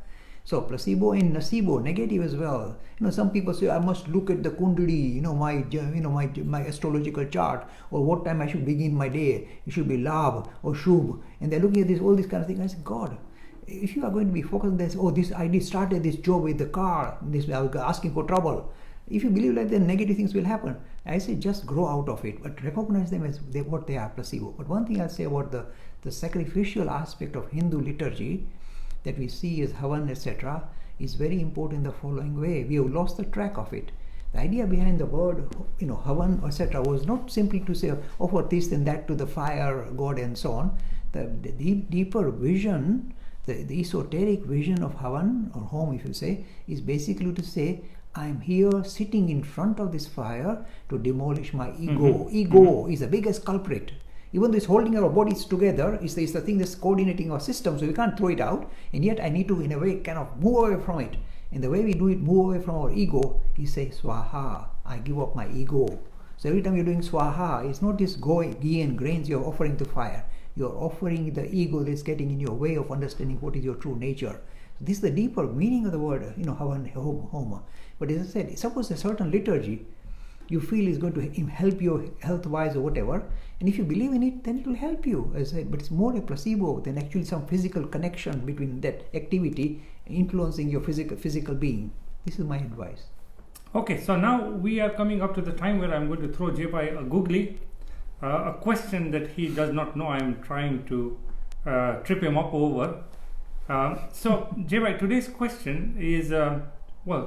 So placebo and nocebo, negative as well. Some people say I must look at the kundali, my astrological chart, or what time I should begin my day. It should be labh or shubh, and they're looking at all these kind of things. I say, God, if you are going to be focused on this, I started this job with the car. I was asking for trouble. If you believe like that, negative things will happen. I say just grow out of it, but recognize them as what they are, placebo. But one thing I'll say about the sacrificial aspect of Hindu liturgy that we see as Havan, etc., is very important in the following way. We have lost the track of it. The idea behind the word, Havan, etc., was not simply to say offer this and that to the fire god and so on. The deeper vision, the esoteric vision of Havan or home, if you say, is basically to say, I'm here sitting in front of this fire to demolish my ego. Ego is the biggest culprit. Even though it's holding our bodies together, it's the thing that's coordinating our system, so we can't throw it out, and yet I need to, in a way, kind of move away from it. And the way we do it, move away from our ego, he says, Swaha, I give up my ego. So every time you're doing Swaha, it's not this ghee and grains you're offering to fire. You're offering the ego that's getting in your way of understanding what is your true nature. So this is the deeper meaning of the word, Havan, Homa. But as I said, suppose a certain liturgy you feel is going to help you health-wise or whatever, and if you believe in it, then it will help you, as I said, but it's more a placebo than actually some physical connection between that activity influencing your physical being. This is my advice. Okay, so now we are coming up to the time where I'm going to throw J-Bhai a googly, a question that he does not know. I'm trying to trip him up over. So J-Bhai, today's question is,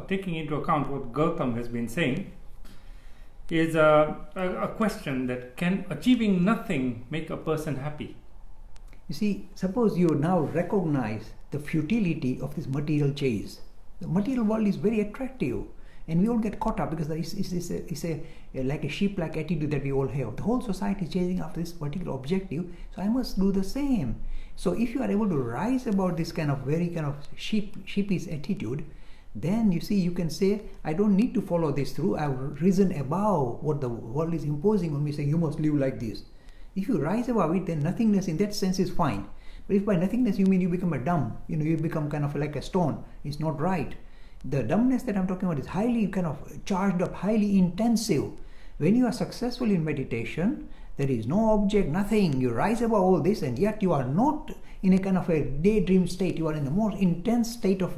taking into account what Gautam has been saying, is a question that can achieving nothing make a person happy? You see, suppose you now recognize the futility of this material chase. The material world is very attractive, and we all get caught up because it's like a sheep-like attitude that we all have. The whole society is chasing after this particular objective, so I must do the same. So if you are able to rise above this kind of very kind of sheepish attitude, then you see, you can say, I don't need to follow this through. I've risen above what the world is imposing on me, saying you must live like this. If you rise above it, then nothingness in that sense is fine. But if by nothingness you mean you become a dumb, you become kind of like a stone, it's not right. The dumbness that I'm talking about is highly kind of charged up, highly intensive. When you are successful in meditation, there is no object, nothing. You rise above all this, and yet you are not in a kind of a daydream state. You are in a more intense state of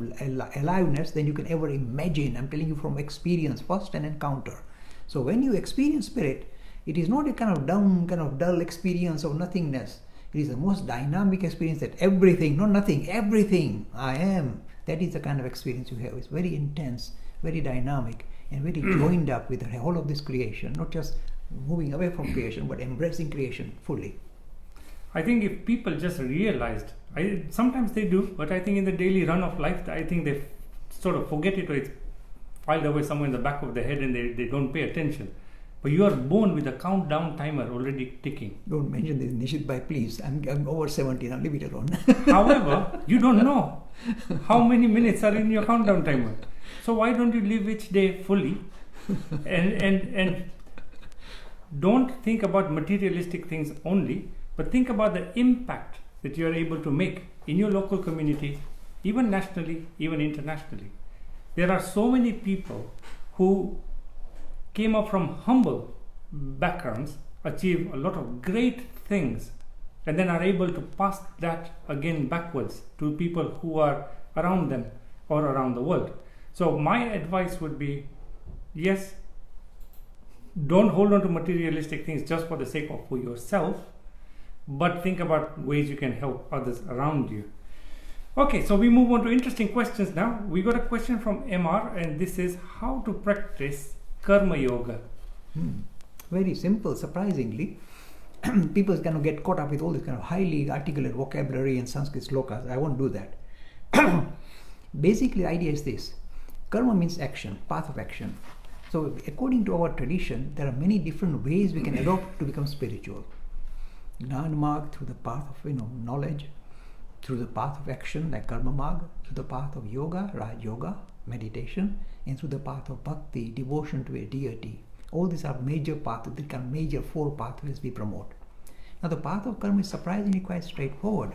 aliveness than you can ever imagine. I'm telling you from experience, first an encounter. So when you experience spirit, it is not a kind of dumb, kind of dull experience of nothingness. It is the most dynamic experience that everything, not nothing, everything I am. That is the kind of experience you have. It's very intense, very dynamic, and very joined up with the whole of this creation, not just moving away from creation, but embracing creation fully. I think if people just realized, sometimes they do, but I think in the daily run of life, I think they sort of forget it, or it's filed away somewhere in the back of their head and they don't pay attention. But you are born with a countdown timer already ticking. Don't mention this, Nishit bhai, please. I'm over 70 now, leave it alone. However, you don't know how many minutes are in your countdown timer. So why don't you live each day fully and don't think about materialistic things only, but think about the impact that you are able to make in your local community, even nationally, even internationally. There are so many people who came up from humble backgrounds, achieve a lot of great things, and then are able to pass that again backwards to people who are around them or around the world. So my advice would be, yes, don't hold on to materialistic things just for the sake of for yourself, but think about ways you can help others around you. Okay, so we move on to interesting questions now. We got a question from MR, and this is how to practice Karma Yoga. Very simple, surprisingly. People kind of get caught up with all this kind of highly articulate vocabulary and Sanskrit slokas. I won't do that. Basically, the idea is this. Karma means action, path of action. So according to our tradition, there are many different ways we can adopt to become spiritual. Jnana Marg, through the path of knowledge, through the path of action like Karma Marg, through the path of yoga, Raj Yoga, meditation, and through the path of bhakti, devotion to a deity. All these are major paths, the kind of major 4 pathways we promote. Now the path of karma is surprisingly quite straightforward.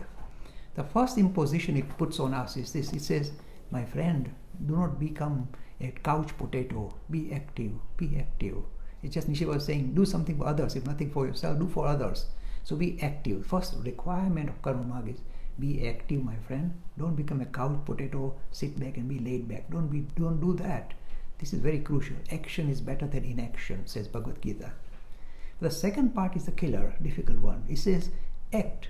The first imposition it puts on us is this. It says, my friend, do not become a couch potato. Be active, be active. It's just Nishi was saying, do something for others. If nothing for yourself, do for others. So be active. First requirement of Karma Marg is be active, my friend. Don't become a couch potato, sit back and be laid back. Don't do that. This is very crucial. Action is better than inaction, says Bhagavad Gita. The second part is the killer, difficult one. It says act,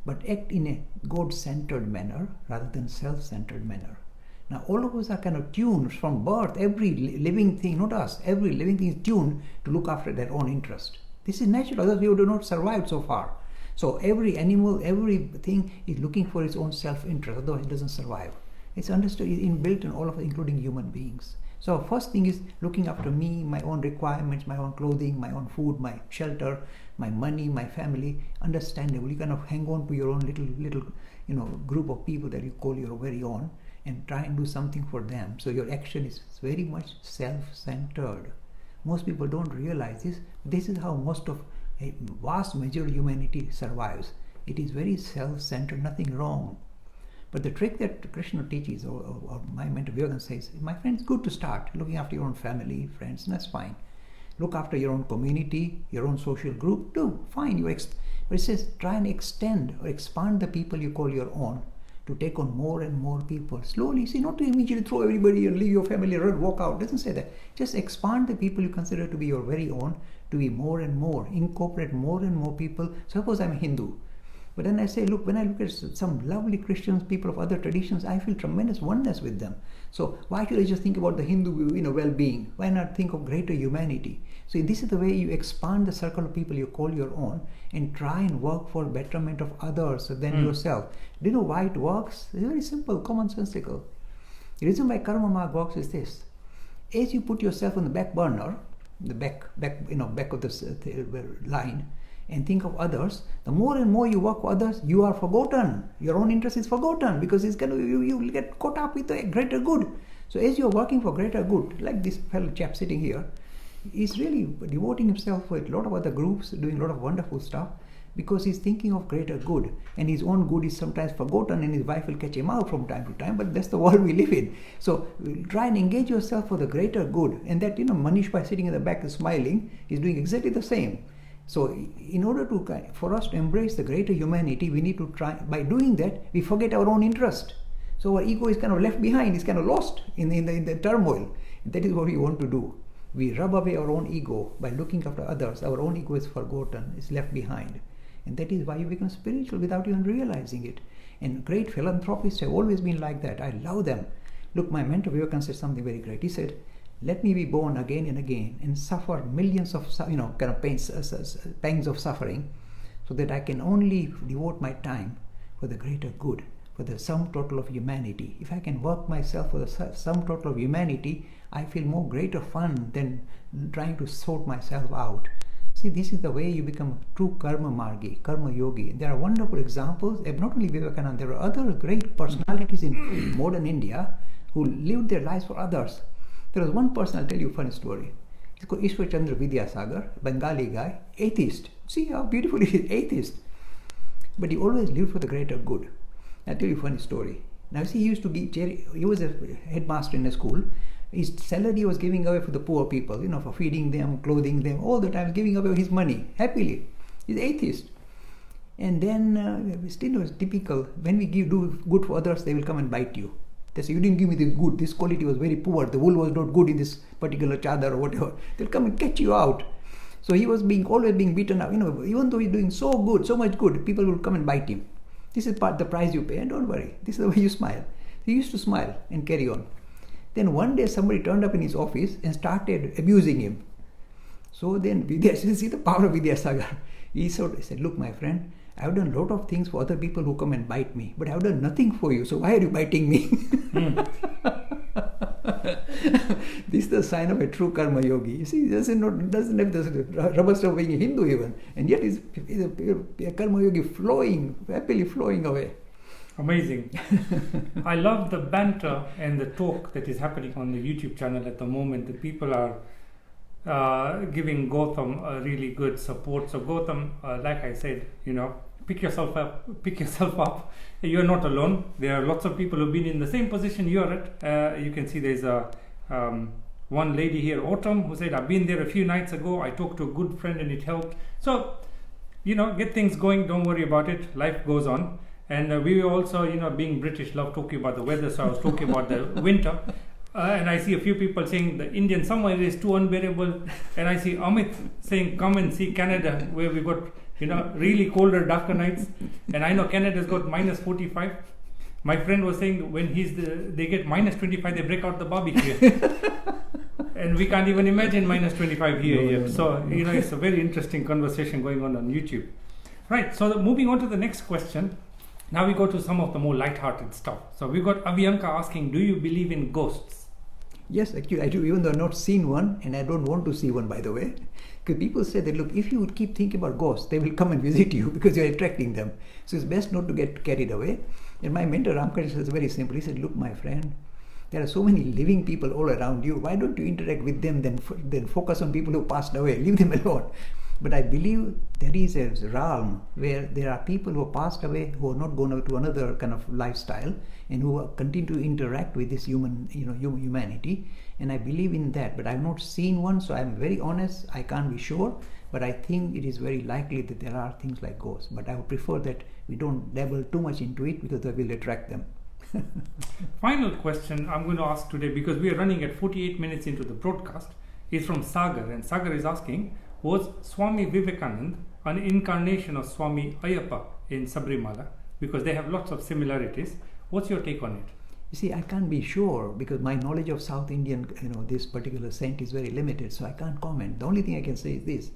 but act in a God-centered manner rather than self-centered manner. Now all of us are kind of tuned from birth. Every living thing, not us, every living thing is tuned to look after their own interest. This is natural, otherwise we would not survive so far. So every animal, everything is looking for its own self-interest, otherwise it doesn't survive. It's understood, it's inbuilt in all of us, including human beings. So first thing is looking after me, my own requirements, my own clothing, my own food, my shelter, my money, my family. Understandable. You kind of hang on to your own little group of people that you call your very own, and try and do something for them. So your action is very much self-centered. Most people don't realize this. This is how most of a vast majority of humanity survives. It is very self-centered, nothing wrong. But the trick that Krishna teaches, or my mentor Vivekananda says, my friend, it's good to start looking after your own family, friends, and that's fine. Look after your own community, your own social group, do, fine. But it says, try and extend or expand the people you call your own to take on more and more people. Slowly, see, not to immediately throw everybody and leave your family, run, walk out. It doesn't say that. Just expand the people you consider to be your very own, to be more and more, incorporate more and more people. Suppose I'm a Hindu. But then I say, look, when I look at some lovely Christians, people of other traditions, I feel tremendous oneness with them. So why should I just think about the Hindu, well-being? Why not think of greater humanity? So this is the way you expand the circle of people you call your own and try and work for betterment of others than yourself. Do you know why it works? It's very simple, commonsensical. The reason why Karma Marg works is this. As you put yourself on the back burner, the back of the line, and think of others, the more and more you work for others, you are forgotten. Your own interest is forgotten because it's you get caught up with the greater good. So as you are working for greater good, like this fellow chap sitting here, he's really devoting himself with a lot of other groups, doing a lot of wonderful stuff because he's thinking of greater good, and his own good is sometimes forgotten, and his wife will catch him out from time to time, but that's the world we live in. So try and engage yourself for the greater good, and that Manish, by sitting in the back and smiling, is doing exactly the same. So in order for us to embrace the greater humanity, we need to try. By doing that, we forget our own interest. So our ego is kind of left behind, is kind of lost in the turmoil. That is what we want to do. We rub away our own ego by looking after others. Our own ego is forgotten, is left behind. And that is why you become spiritual without even realizing it. And great philanthropists have always been like that. I love them. Look, my mentor Vivekananda said something very great. He said, let me be born again and again and suffer millions of pangs of suffering, so that I can only devote my time for the greater good, for the sum total of humanity. If I can work myself for the sum total of humanity, I feel more greater fun than trying to sort myself out. See, this is the way you become a true karma margi, karma yogi. There are wonderful examples, not only Vivekananda, there are other great personalities in modern India who lived their lives for others. There was one person, I'll tell you a funny story. He's called Ishwar Chandra Vidyasagar, Bengali guy, atheist. See how beautiful he is, atheist. But he always lived for the greater good. I'll tell you a funny story. Now see, he used to be, he was a headmaster in a school. His salary was giving away for the poor people, for feeding them, clothing them, all the time giving away his money, happily. He's atheist. And then, still it was typical, when we do good for others, they will come and bite you. They say, you didn't give me this good, this quality was very poor, the wool was not good in this particular chadar or whatever. They'll come and catch you out. So he was always being beaten up, even though he's doing so good, so much good, people will come and bite him. This is the price you pay, and don't worry, this is the way you smile. He used to smile and carry on. Then one day somebody turned up in his office and started abusing him. So then Vidyasagar, see the power of Vidyasagar. He said, look my friend, I have done a lot of things for other people who come and bite me, but I have done nothing for you, so why are you biting me? This is the sign of a true karma yogi. You see, he doesn't have the rubber stamp being a Hindu even, and yet he's a karma yogi happily flowing away. Amazing. I love the banter and the talk that is happening on the YouTube channel at the moment. The people are giving Gautam a really good support. So Gautam, like I said, pick yourself up. You're not alone. There are lots of people who've been in the same position you're at. You can see there's one lady here, Autumn, who said, I've been there a few nights ago. I talked to a good friend and it helped. So, get things going. Don't worry about it. Life goes on. And we also, being British, love talking about the weather. So I was talking about the winter. And I see a few people saying the Indian summer is too unbearable. And I see Amit saying, come and see Canada, where we got, really colder, darker nights. And I know Canada's got minus 45. My friend was saying when they get minus 25, they break out the barbecue. And we can't even imagine minus 25 here yet. So, it's a very interesting conversation going on YouTube. Right, so moving on to the next question. Now we go to some of the more light-hearted stuff. So we've got Aviyanka asking, do you believe in ghosts? Yes, actually I do, even though I've not seen one, and I don't want to see one, by the way. Because people say that, look, if you would keep thinking about ghosts, they will come and visit you because you're attracting them. So it's best not to get carried away. And my mentor Ramkrishna says very simple. He said, look, my friend, there are so many living people all around you. Why don't you interact with them, then focus on people who passed away? Leave them alone. But I believe there is a realm where there are people who passed away who are not going to another kind of lifestyle and who continue to interact with this humanity. And I believe in that. But I have not seen one, so I'm very honest. I can't be sure. But I think it is very likely that there are things like ghosts. But I would prefer that we don't dabble too much into it because that will attract them. Final question I'm going to ask today, because we are running at 48 minutes into the broadcast, is from Sagar. And Sagar is asking, was Swami Vivekananda an incarnation of Swami Ayyappa in Sabrimala? Because they have lots of similarities. What's your take on it? You see, I can't be sure because my knowledge of South Indian, this particular saint is very limited, so I can't comment. The only thing I can say is this.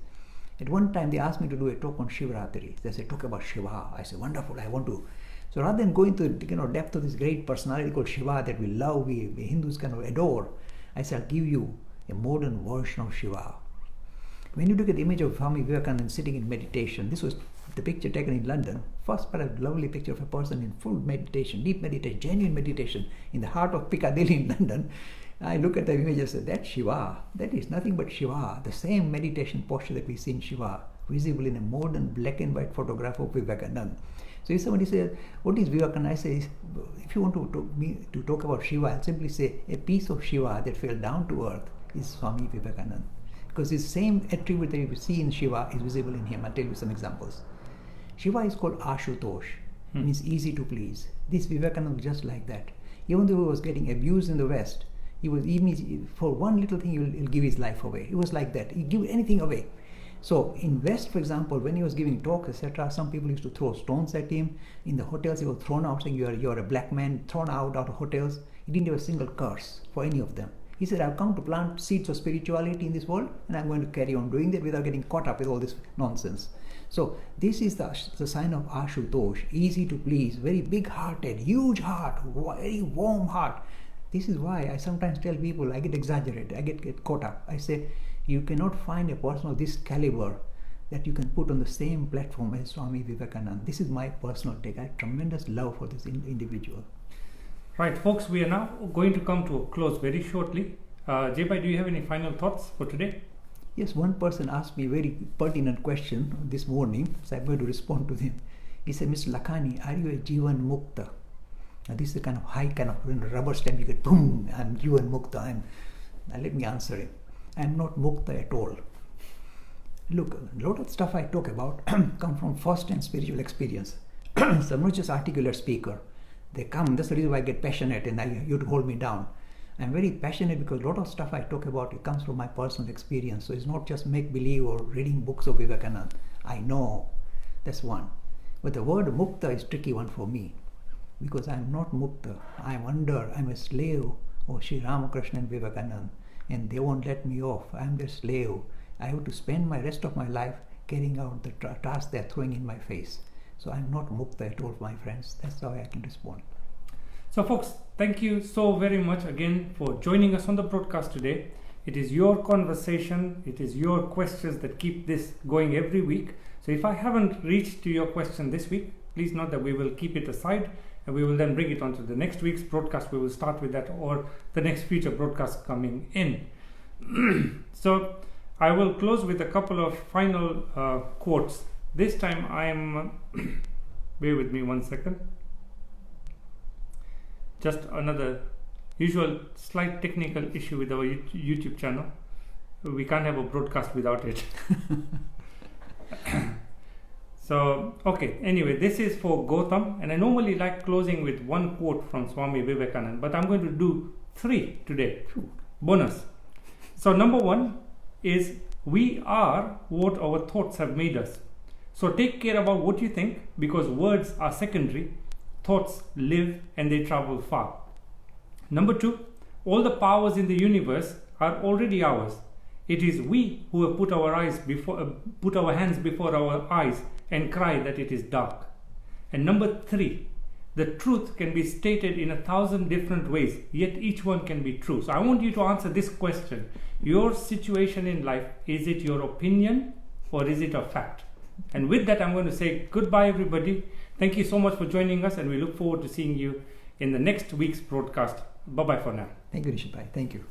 At one time, they asked me to do a talk on Shivratri. They said, talk about Shiva. I said, wonderful, I want to. So rather than going to depth of this great personality called Shiva that we love, we Hindus kind of adore, I said, I'll give you a modern version of Shiva. When you look at the image of Swami Vivekananda sitting in meditation, this was the picture taken in London. First, but a lovely picture of a person in full meditation, deep meditation, genuine meditation in the heart of Piccadilly in London. I look at the image and say, that's Shiva. That is nothing but Shiva. The same meditation posture that we see in Shiva, visible in a modern black and white photograph of Vivekananda. So if somebody says, what is Vivekananda? I say, if you want to talk about Shiva, I'll simply say, a piece of Shiva that fell down to earth is Swami Vivekananda. Because the same attribute that you see in Shiva is visible in him. I'll tell you some examples. Shiva is called Ashutosh, means easy to please. This Vivekananda was just like that. Even though he was getting abused in the West, for one little thing, he'll give his life away. He was like that. He'd give anything away. So in West, for example, when he was giving talks, etc., some people used to throw stones at him. In the hotels, he was thrown out, saying, you're a black man, thrown out of hotels. He didn't have a single curse for any of them. He said, I've come to plant seeds of spirituality in this world, and I'm going to carry on doing that without getting caught up with all this nonsense. So this is the sign of Ashutosh, easy to please, very big-hearted, huge heart, very warm heart. This is why I sometimes tell people, I get exaggerated, I get caught up. I say, you cannot find a person of this caliber that you can put on the same platform as Swami Vivekananda. This is my personal take. I have tremendous love for this individual. Right, folks, we are now going to come to a close very shortly. Jai, do you have any final thoughts for today? Yes, one person asked me a very pertinent question this morning, so I'm going to respond to him. He said, Mr. Lakhani, are you a Jivan Mukta? Now this is the kind of high kind of rubber stamp you get, boom, I'm Jivan Mukta. Now let me answer him. I'm not Mukta at all. Look, a lot of stuff I talk about come from first-hand spiritual experience. So I'm not just articulate speaker. They come, that's the reason why I get passionate and you to hold me down. I'm very passionate because a lot of stuff I talk about, it comes from my personal experience. So it's not just make-believe or reading books of Vivekananda. I know, that's one. But the word Mukta is a tricky one for me because I'm not Mukta. I'm a slave of Sri Ramakrishna and Vivekananda, and they won't let me off. I'm their slave. I have to spend my rest of my life carrying out the task they're throwing in my face. So I'm not Mukta at all, my friends. That's how I can respond. So folks, thank you so very much again for joining us on the broadcast today. It is your conversation, it is your questions that keep this going every week. So if I haven't reached to your question this week, please note that we will keep it aside and we will then bring it on to the next week's broadcast. We will start with that or the next future broadcast coming in. So I will close with a couple of final quotes. This time I am, bear with me 1 second. Just another usual slight technical issue with our YouTube channel. We can't have a broadcast without it. So, okay, anyway, this is for Gautam, and I normally like closing with one quote from Swami Vivekananda, but I'm going to do 3 today. Bonus. So, number 1 is, we are what our thoughts have made us. So, take care about what you think, because words are secondary. Thoughts live and they travel far. Number 2, all the powers in the universe are already ours. It is we who have put our hands before our eyes and cry that it is dark. And number 3, the truth can be stated in 1,000 different ways, yet each one can be true. So I want you to answer this question. Your situation in life, is it your opinion or is it a fact? And with that, I'm going to say goodbye, everybody. Thank you so much for joining us, and we look forward to seeing you in the next week's broadcast. Bye-bye for now. Thank you, Rishabhai. Thank you.